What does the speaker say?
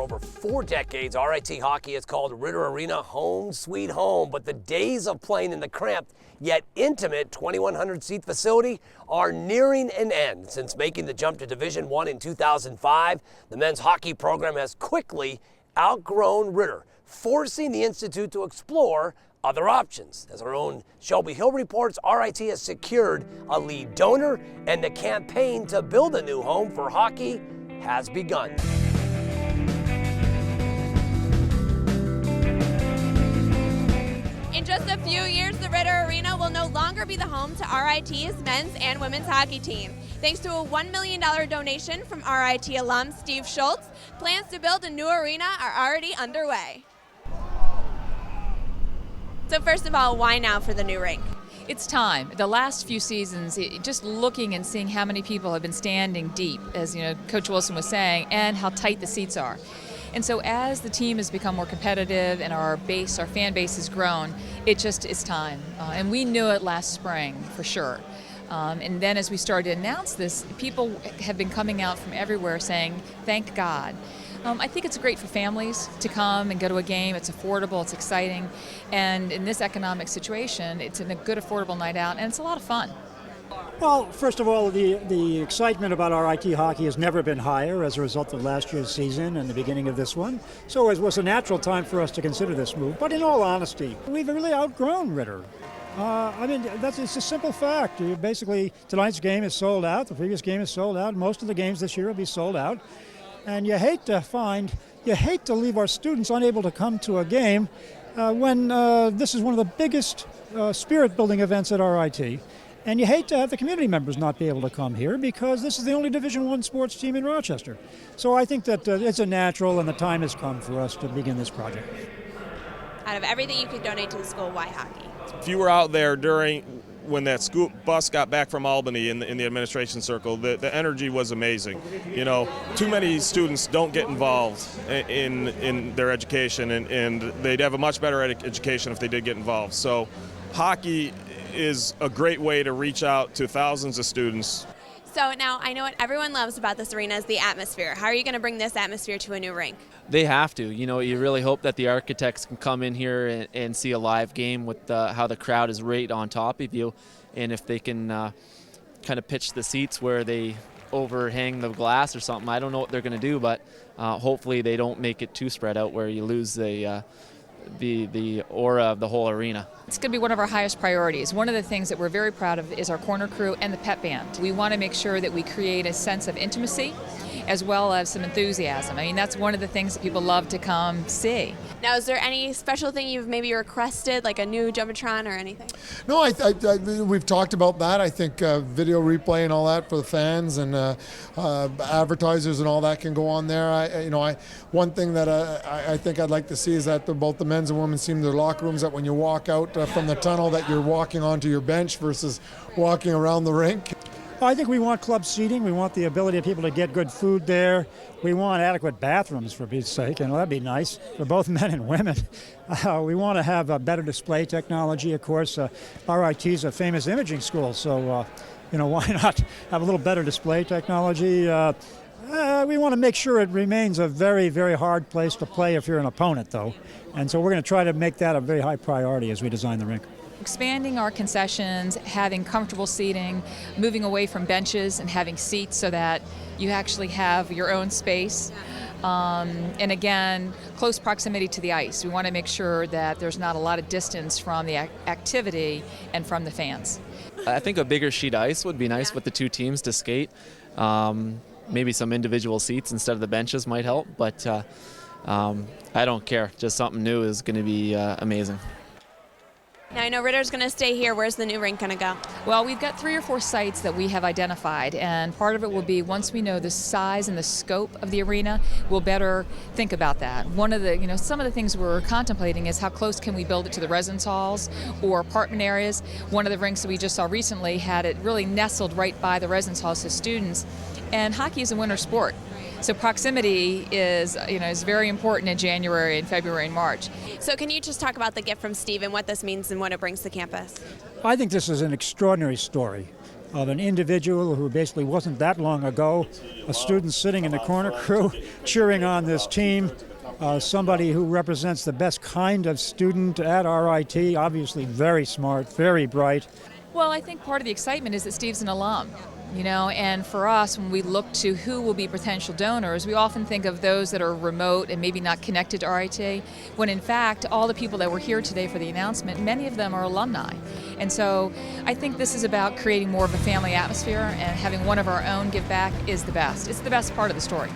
over 4 decades, RIT Hockey has called Ritter Arena home sweet home, but the days of playing in the cramped yet intimate 2,100-seat facility are nearing an end. Since making the jump to Division I in 2005, the men's hockey program has quickly outgrown Ritter, forcing the Institute to explore other options. As our own Shelby Hill reports, RIT has secured a lead donor, and the campaign to build a new home for hockey has begun. In just a few years, the Ritter Arena will no longer be the home to RIT's men's and women's hockey team. Thanks to a $1 million donation from RIT alum Steve Schultz, plans to build a new arena are already underway. So first of all, why now for the new rink? It's time. The last few seasons, just looking and seeing how many people have been standing deep, as Coach Wilson was saying, and how tight the seats are. And so as the team has become more competitive and our fan base has grown, it's time. And we knew it last spring for sure. And then as we started to announce this, people have been coming out from everywhere saying, thank God. I think it's great for families to come and go to a game. It's affordable, it's exciting, and in this economic situation, it's a good affordable night out, and it's a lot of fun. Well, first of all, the excitement about RIT hockey has never been higher as a result of last year's season and the beginning of this one. So it was a natural time for us to consider this move. But in all honesty, we've really outgrown Ritter. It's a simple fact. Basically, tonight's game is sold out. The previous game is sold out. Most of the games this year will be sold out. And you hate to leave our students unable to come to a game when this is one of the biggest spirit-building events at RIT. And you hate to have the community members not be able to come here because this is the only Division I sports team in Rochester. So I think that it's a natural, and the time has come for us to begin this project. Out of everything you could donate to the school, why hockey? If you were out there when that school bus got back from Albany in the administration circle, the energy was amazing. Too many students don't get involved in their education, and they'd have a much better education if they did get involved. So hockey is a great way to reach out to thousands of students. So now I know what everyone loves about this arena is the atmosphere. How are you going to bring this atmosphere to a new rink? They have to. You really hope that the architects can come in here and see a live game with how the crowd is right on top of you, and if they can kind of pitch the seats where they overhang the glass or something. I don't know what they're going to do, but hopefully they don't make it too spread out where you lose the aura of the whole arena. It's going to be one of our highest priorities. One of the things that we're very proud of is our corner crew and the pep band. We want to make sure that we create a sense of intimacy as well as some enthusiasm. That's one of the things that people love to come see. Now, is there any special thing you've maybe requested, like a new Jumbotron or anything? No, we've talked about that. I think video replay and all that for the fans and advertisers and all that can go on there. One thing that I think I'd like to see is that both the men's and women's team, their locker rooms, that when you walk out from the tunnel that you're walking onto your bench versus walking around the rink. I think we want club seating. We want the ability of people to get good food there. We want adequate bathrooms, for Pete's sake, and that'd be nice for both men and women. We want to have a better display technology. Of course, RIT is a famous imaging school, so why not have a little better display technology? We want to make sure it remains a very, very hard place to play if you're an opponent, though. And so we're going to try to make that a very high priority as we design the rink. Expanding our concessions, having comfortable seating, moving away from benches and having seats so that you actually have your own space. And again, close proximity to the ice. We want to make sure that there's not a lot of distance from the activity and from the fans. I think a bigger sheet of ice would be nice with the two teams to skate. Maybe some individual seats instead of the benches might help, but I don't care. Just something new is going to be amazing. Now, I know Ritter's going to stay here. Where's the new rink going to go? Well, we've got 3 or 4 sites that we have identified, and part of it will be once we know the size and the scope of the arena, we'll better think about that. One of the, some of the things we're contemplating is how close can we build it to the residence halls or apartment areas. One of the rinks that we just saw recently had it really nestled right by the residence halls to students, and hockey is a winter sport. So proximity is very important in January and February and March. So can you just talk about the gift from Steve and what this means and what it brings to campus? I think this is an extraordinary story. of an individual who basically wasn't that long ago a student sitting in the corner crew cheering on this team. Somebody who represents the best kind of student at RIT, obviously very smart, very bright. Well, I think part of the excitement is that Steve's an alum, and for us, when we look to who will be potential donors, we often think of those that are remote and maybe not connected to RIT, when in fact, all the people that were here today for the announcement, many of them are alumni. And so I think this is about creating more of a family atmosphere, and having one of our own give back is the best. It's the best part of the story.